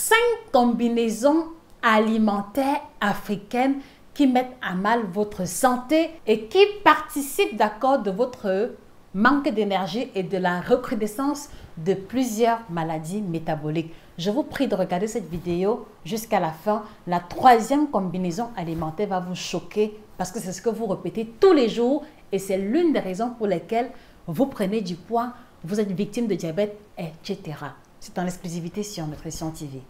5 combinaisons alimentaires africaines qui mettent à mal votre santé et qui participent, d'accord, de votre manque d'énergie et de la recrudescence de plusieurs maladies métaboliques. Je vous prie de regarder cette vidéo jusqu'à la fin. La 3e combinaison alimentaire va vous choquer parce que c'est ce que vous répétez tous les jours et c'est l'une des raisons pour lesquelles vous prenez du poids, vous êtes victime de diabète, etc. C'est en exclusivité sur Nutrition TV.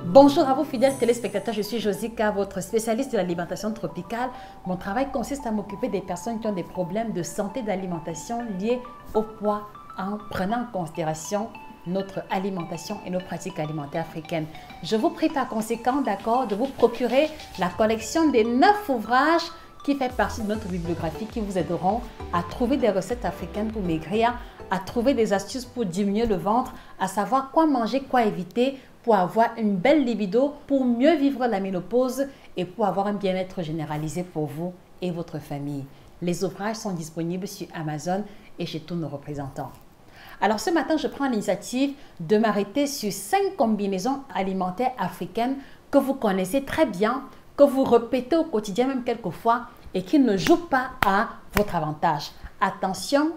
Bonjour à vous fidèles téléspectateurs, je suis Josica, votre spécialiste de l'alimentation tropicale. Mon travail consiste à m'occuper des personnes qui ont des problèmes de santé d'alimentation liés au poids en prenant en considération notre alimentation et nos pratiques alimentaires africaines. Je vous prie par conséquent, d'accord, de vous procurer la collection des 9 ouvrages qui fait partie de notre bibliographie qui vous aideront à trouver des recettes africaines pour maigrir, à trouver des astuces pour diminuer le ventre, à savoir quoi manger, quoi éviter, pour avoir une belle libido, pour mieux vivre la ménopause et pour avoir un bien-être généralisé pour vous et votre famille. Les ouvrages sont disponibles sur Amazon et chez tous nos représentants. Alors ce matin, je prends l'initiative de m'arrêter sur 5 combinaisons alimentaires africaines que vous connaissez très bien, que vous répétez au quotidien même quelquefois et qui ne jouent pas à votre avantage. Attention,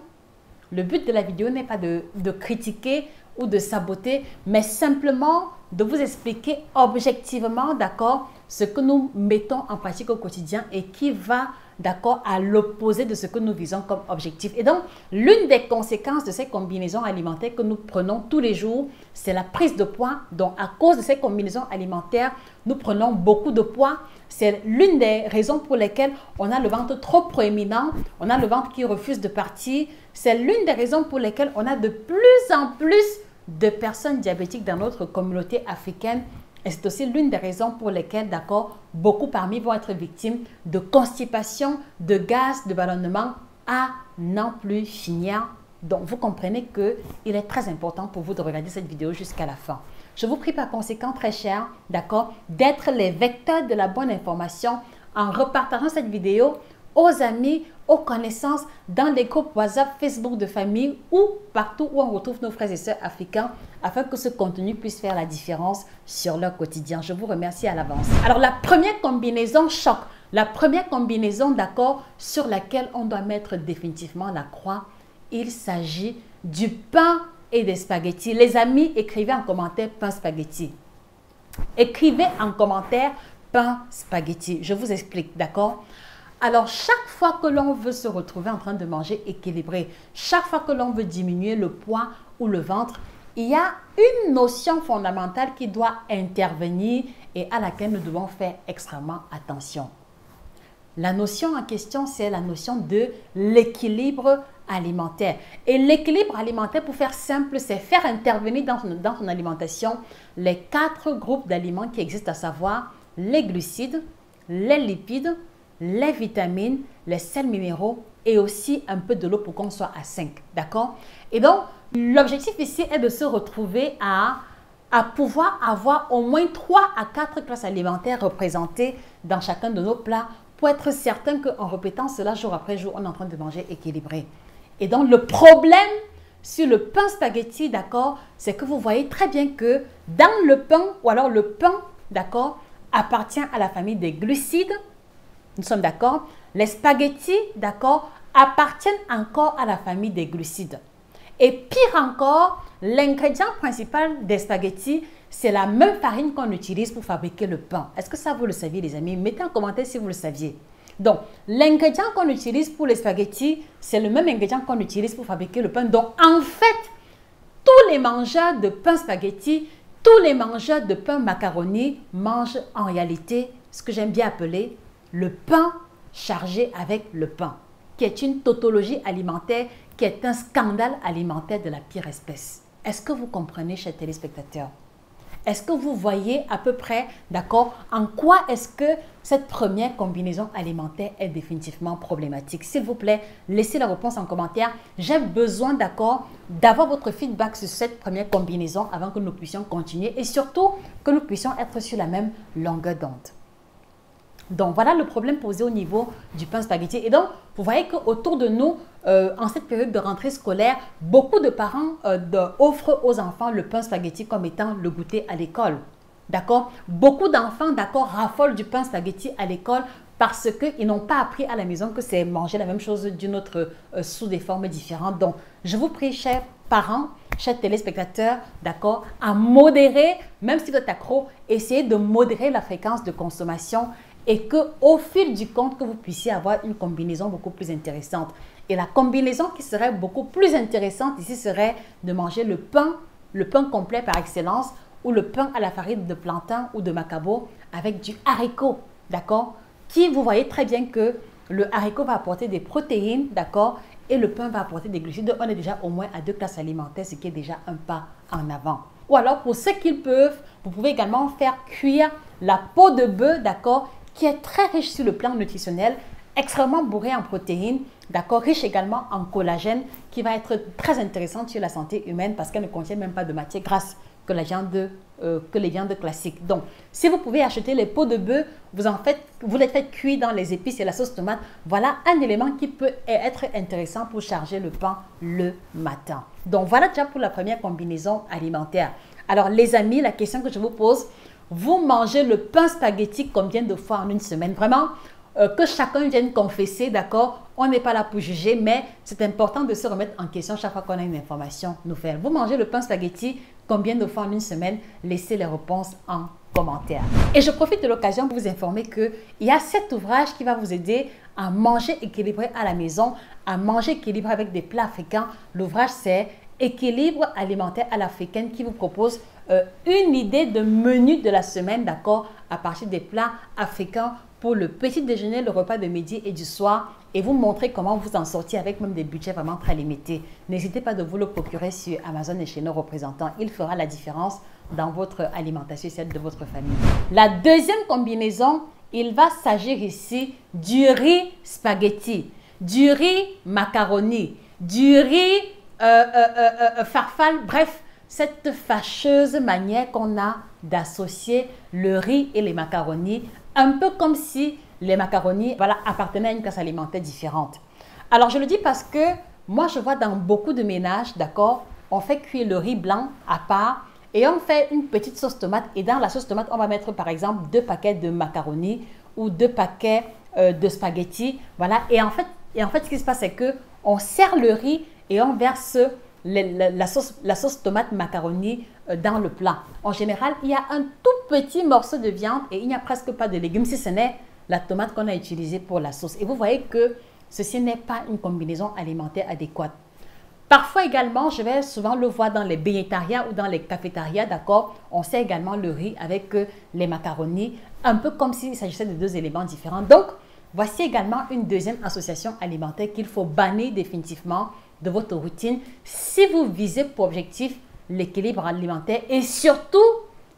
le but de la vidéo n'est pas de critiquer ou de saboter, mais simplement de vous expliquer objectivement, d'accord, ce que nous mettons en pratique au quotidien et qui va, d'accord, à l'opposé de ce que nous visons comme objectif. Et donc, l'une des conséquences de ces combinaisons alimentaires que nous prenons tous les jours, c'est la prise de poids. Donc, à cause de ces combinaisons alimentaires, nous prenons beaucoup de poids. C'est l'une des raisons pour lesquelles on a le ventre trop proéminent, on a le ventre qui refuse de partir. C'est l'une des raisons pour lesquelles on a de plus en plus de personnes diabétiques dans notre communauté africaine. Et c'est aussi l'une des raisons pour lesquelles, d'accord, beaucoup parmi vont être victimes de constipation, de gaz, de ballonnement à n'en plus finir. Donc, vous comprenez qu'il est très important pour vous de regarder cette vidéo jusqu'à la fin. Je vous prie par conséquent, très cher, d'accord, d'être les vecteurs de la bonne information en repartageant cette vidéo aux amis, aux connaissances, dans les groupes WhatsApp, Facebook de famille ou partout où on retrouve nos frères et sœurs africains afin que ce contenu puisse faire la différence sur leur quotidien. Je vous remercie à l'avance. Alors, la première combinaison choc, la première combinaison, d'accord, sur laquelle on doit mettre définitivement la croix, il s'agit du pain et des spaghettis. Les amis, écrivez en commentaire pain spaghetti. Écrivez en commentaire pain spaghetti. Je vous explique, d'accord? Alors, chaque fois que l'on veut se retrouver en train de manger équilibré, chaque fois que l'on veut diminuer le poids ou le ventre, il y a une notion fondamentale qui doit intervenir et à laquelle nous devons faire extrêmement attention. La notion en question, c'est la notion de l'équilibre alimentaire. Et l'équilibre alimentaire, pour faire simple, c'est faire intervenir dans ton alimentation les 4 groupes d'aliments qui existent, à savoir les glucides, les lipides, les vitamines, les sels minéraux et aussi un peu de l'eau pour qu'on soit à 5. D'accord? Et donc, l'objectif ici est de se retrouver à pouvoir avoir au moins 3 à 4 classes alimentaires représentées dans chacun de nos plats pour être certain qu'en répétant cela jour après jour, on est en train de manger équilibré. Et donc, le problème sur le pain spaghetti, d'accord, c'est que vous voyez très bien que dans le pain, ou alors le pain, d'accord, appartient à la famille des glucides. Nous sommes d'accord? Les spaghettis, d'accord, appartiennent encore à la famille des glucides. Et pire encore, l'ingrédient principal des spaghettis, c'est la même farine qu'on utilise pour fabriquer le pain. Est-ce que ça, vous le saviez, les amis? Mettez en commentaire si vous le saviez. Donc, l'ingrédient qu'on utilise pour les spaghettis, c'est le même ingrédient qu'on utilise pour fabriquer le pain. Donc, en fait, tous les mangeurs de pain spaghetti, tous les mangeurs de pain macaroni mangent en réalité ce que j'aime bien appeler le pain chargé avec le pain, qui est une tautologie alimentaire, qui est un scandale alimentaire de la pire espèce. Est-ce que vous comprenez, chers téléspectateurs? Est-ce que vous voyez à peu près, d'accord, en quoi est-ce que cette première combinaison alimentaire est définitivement problématique? S'il vous plaît, laissez la réponse en commentaire. J'ai besoin, d'accord, d'avoir votre feedback sur cette première combinaison avant que nous puissions continuer et surtout que nous puissions être sur la même longueur d'onde. Donc, voilà le problème posé au niveau du pain spaghetti. Et donc, vous voyez qu'autour de nous, en cette période de rentrée scolaire, beaucoup de parents offrent aux enfants le pain spaghetti comme étant le goûter à l'école. D'accord? Beaucoup d'enfants, d'accord, raffolent du pain spaghetti à l'école parce qu'ils n'ont pas appris à la maison que c'est manger la même chose d'une autre sous des formes différentes. Donc, je vous prie, chers parents, chers téléspectateurs, d'accord, à modérer, même si vous êtes accro, essayez de modérer la fréquence de consommation et qu'au fil du compte, que vous puissiez avoir une combinaison beaucoup plus intéressante. Et la combinaison qui serait beaucoup plus intéressante ici serait de manger le pain complet par excellence, ou le pain à la farine de plantain ou de macabo avec du haricot, d'accord? Qui, vous voyez très bien que le haricot va apporter des protéines, d'accord? Et le pain va apporter des glucides. On est déjà au moins à 2 classes alimentaires, ce qui est déjà un pas en avant. Ou alors, pour ceux qui le peuvent, vous pouvez également faire cuire la peau de bœuf, d'accord? Qui est très riche sur le plan nutritionnel, extrêmement bourré en protéines, d'accord, riche également en collagène, qui va être très intéressante sur la santé humaine parce qu'elle ne contient même pas de matière grasse que les viandes classiques. Donc, si vous pouvez acheter les peaux de bœuf, vous les faites cuire dans les épices et la sauce tomate. Voilà un élément qui peut être intéressant pour charger le pain le matin. Donc, voilà déjà pour la première combinaison alimentaire. Alors, les amis, la question que je vous pose, vous mangez le pain spaghetti combien de fois en une semaine? Vraiment, que chacun vienne confesser, d'accord? On n'est pas là pour juger, mais c'est important de se remettre en question chaque fois qu'on a une information nouvelle. Vous mangez le pain spaghetti combien de fois en une semaine? Laissez les réponses en commentaire. Et je profite de l'occasion pour vous informer qu'il y a cet ouvrage qui va vous aider à manger équilibré à la maison, à manger équilibré avec des plats africains. L'ouvrage, c'est Équilibre alimentaire à l'africaine, qui vous propose une idée de menu de la semaine, d'accord, à partir des plats africains pour le petit déjeuner, le repas de midi et du soir, et vous montrer comment vous en sortir avec même des budgets vraiment très limités. N'hésitez pas de vous le procurer sur Amazon et chez nos représentants. Il fera la différence dans votre alimentation et celle de votre famille. La deuxième combinaison, il va s'agir ici du riz spaghetti, du riz macaroni, du riz farfalle, bref, cette fâcheuse manière qu'on a d'associer le riz et les macaronis, un peu comme si les macaronis, voilà, appartenaient à une classe alimentaire différente. Alors, je le dis parce que moi, je vois dans beaucoup de ménages, d'accord, on fait cuire le riz blanc à part et on fait une petite sauce tomate. Et dans la sauce tomate, on va mettre par exemple 2 paquets de macaronis ou 2 paquets de spaghettis. Voilà. Et en fait, ce qui se passe, c'est qu'on sert le riz et on verse la sauce tomate macaroni dans le plat. En général, il y a un tout petit morceau de viande et il n'y a presque pas de légumes si ce n'est la tomate qu'on a utilisée pour la sauce. Et vous voyez que ceci n'est pas une combinaison alimentaire adéquate. Parfois également, je vais souvent le voir dans les bénétariats ou dans les cafétérias, d'accord? On sert également le riz avec les macaronis, un peu comme s'il s'agissait de 2 éléments différents. Donc, voici également une deuxième association alimentaire qu'il faut bannir définitivement de votre routine si vous visez pour objectif l'équilibre alimentaire et surtout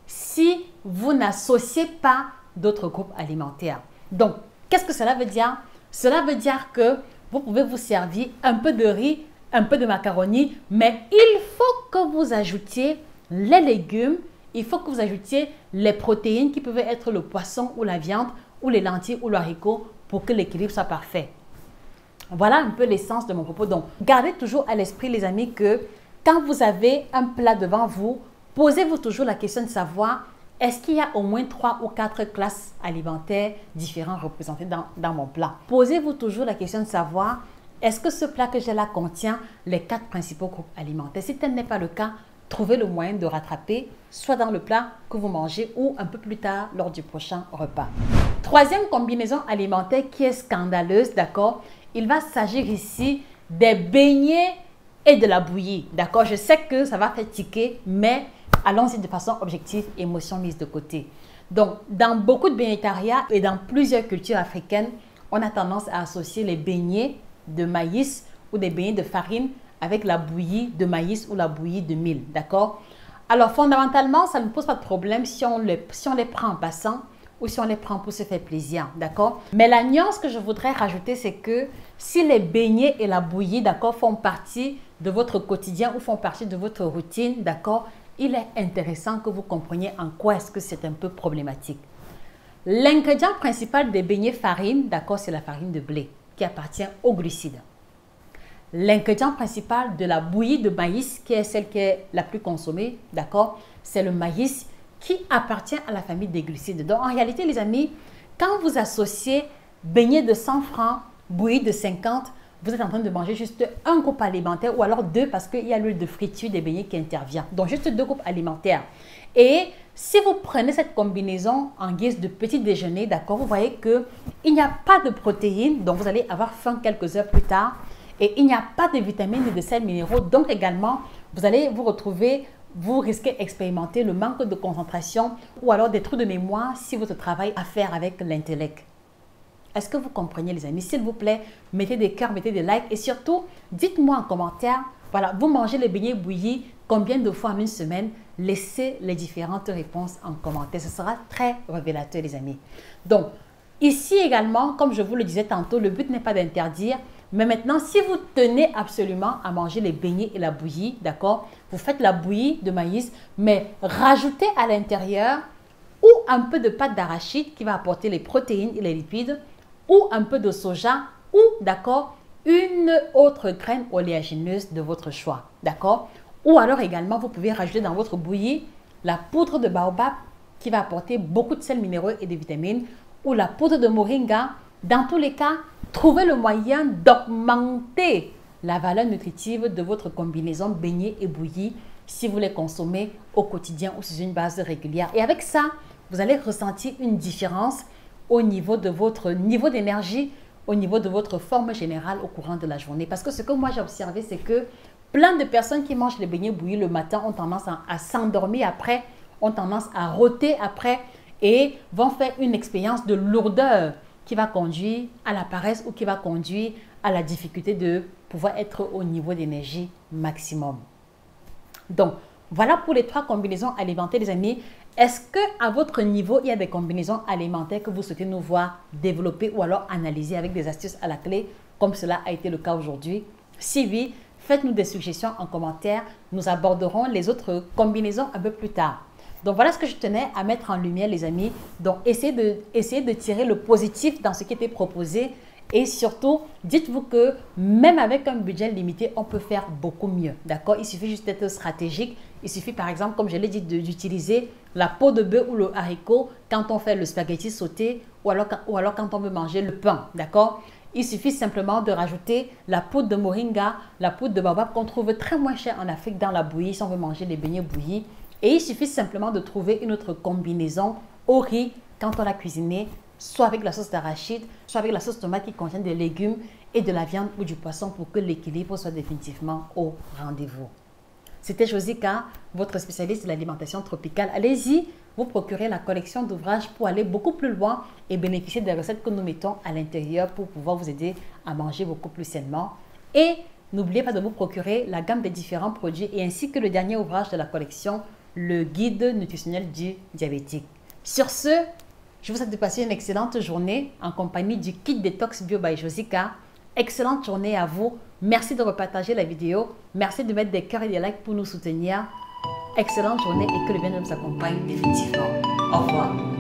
si vous n'associez pas d'autres groupes alimentaires. Donc, qu'est-ce que cela veut dire? Cela veut dire que vous pouvez vous servir un peu de riz, un peu de macaroni, mais il faut que vous ajoutiez les légumes, il faut que vous ajoutiez les protéines qui peuvent être le poisson ou la viande ou les lentilles ou le haricot pour que l'équilibre soit parfait. Voilà un peu l'essence de mon propos. Donc, gardez toujours à l'esprit, les amis, que quand vous avez un plat devant vous, posez-vous toujours la question de savoir est-ce qu'il y a au moins 3 ou 4 classes alimentaires différentes représentées dans mon plat. Posez-vous toujours la question de savoir est-ce que ce plat que j'ai là contient les 4 principaux groupes alimentaires. Si tel n'est pas le cas, trouvez le moyen de rattraper, soit dans le plat que vous mangez ou un peu plus tard lors du prochain repas. Troisième combinaison alimentaire qui est scandaleuse, d'accord? Il va s'agir ici des beignets et de la bouillie, d'accord? Je sais que ça va faire tiquer, mais allons-y de façon objective, émotion mise de côté. Donc, dans beaucoup de bénétariats et dans plusieurs cultures africaines, on a tendance à associer les beignets de maïs ou des beignets de farine avec la bouillie de maïs ou la bouillie de mil, d'accord? Alors, fondamentalement, ça ne pose pas de problème si on les prend en passant ou si on les prend pour se faire plaisir, d'accord? Mais la nuance que je voudrais rajouter, c'est que si les beignets et la bouillie, d'accord, font partie de votre quotidien ou font partie de votre routine, d'accord, il est intéressant que vous compreniez en quoi est-ce que c'est un peu problématique. L'ingrédient principal des beignets farine, d'accord, c'est la farine de blé qui appartient aux glucides. L'ingrédient principal de la bouillie de maïs, qui est celle qui est la plus consommée, d'accord, c'est le maïs qui appartient à la famille des glucides. Donc, en réalité, les amis, quand vous associez beignets de 100 francs, bouillie de 50, vous êtes en train de manger juste un groupe alimentaire ou alors deux parce qu'il y a l'huile de friture des beignets qui intervient. Donc, juste deux groupes alimentaires. Et si vous prenez cette combinaison en guise de petit déjeuner, d'accord, vous voyez qu'il n'y a pas de protéines, donc vous allez avoir faim quelques heures plus tard. Et il n'y a pas de vitamines et de sels minéraux. Donc également, vous allez vous retrouver, vous risquez d'expérimenter le manque de concentration ou alors des trous de mémoire si votre travail a à faire avec l'intellect. Est-ce que vous comprenez les amis? S'il vous plaît, mettez des cœurs, mettez des likes et surtout, dites-moi en commentaire, voilà, vous mangez les beignets bouillis combien de fois en une semaine? Laissez les différentes réponses en commentaire. Ce sera très révélateur les amis. Donc, ici également, comme je vous le disais tantôt, le but n'est pas d'interdire. Mais maintenant, si vous tenez absolument à manger les beignets et la bouillie, d'accord, vous faites la bouillie de maïs, mais rajoutez à l'intérieur ou un peu de pâte d'arachide qui va apporter les protéines et les lipides, ou un peu de soja, ou, d'accord, une autre graine oléagineuse de votre choix, d'accord. Ou alors également, vous pouvez rajouter dans votre bouillie la poudre de baobab qui va apporter beaucoup de sels minéraux et de vitamines, ou la poudre de moringa. Dans tous les cas, trouvez le moyen d'augmenter la valeur nutritive de votre combinaison beignet et bouillie si vous les consommez au quotidien ou sur une base régulière. Et avec ça, vous allez ressentir une différence au niveau de votre niveau d'énergie, au niveau de votre forme générale au courant de la journée. Parce que ce que moi j'ai observé, c'est que plein de personnes qui mangent les beignets bouillis le matin ont tendance à s'endormir après, ont tendance à rôter après et vont faire une expérience de lourdeur qui va conduire à la paresse ou qui va conduire à la difficulté de pouvoir être au niveau d'énergie maximum. Donc, voilà pour les 3 combinaisons alimentaires, les amis. Est-ce qu'à votre niveau, il y a des combinaisons alimentaires que vous souhaitez nous voir développer ou alors analyser avec des astuces à la clé, comme cela a été le cas aujourd'hui? Si oui, faites-nous des suggestions en commentaire. Nous aborderons les autres combinaisons un peu plus tard. Donc, voilà ce que je tenais à mettre en lumière, les amis. Donc, essayez de tirer le positif dans ce qui était proposé. Et surtout, dites-vous que même avec un budget limité, on peut faire beaucoup mieux. D'accord? Il suffit juste d'être stratégique. Il suffit, par exemple, comme je l'ai dit, d'utiliser la peau de bœuf ou le haricot quand on fait le spaghetti sauté ou alors quand on veut manger le pain. D'accord? Il suffit simplement de rajouter la poudre de moringa, la poudre de baobab qu'on trouve très moins cher en Afrique dans la bouillie si on veut manger les beignets bouillis. Et il suffit simplement de trouver une autre combinaison au riz quand on l'a cuisiné, soit avec la sauce d'arachide, soit avec la sauce tomate qui contient des légumes et de la viande ou du poisson pour que l'équilibre soit définitivement au rendez-vous. C'était Josika, votre spécialiste de l'alimentation tropicale. Allez-y, vous procurez la collection d'ouvrages pour aller beaucoup plus loin et bénéficier des recettes que nous mettons à l'intérieur pour pouvoir vous aider à manger beaucoup plus sainement. Et n'oubliez pas de vous procurer la gamme des différents produits et ainsi que le dernier ouvrage de la collection, le guide nutritionnel du diabétique. Sur ce, je vous souhaite de passer une excellente journée en compagnie du kit détox bio by Josika. Excellente journée à vous. Merci de repartager la vidéo. Merci de mettre des cœurs et des likes pour nous soutenir. Excellente journée et que le bien-être nous accompagne définitivement. Au revoir.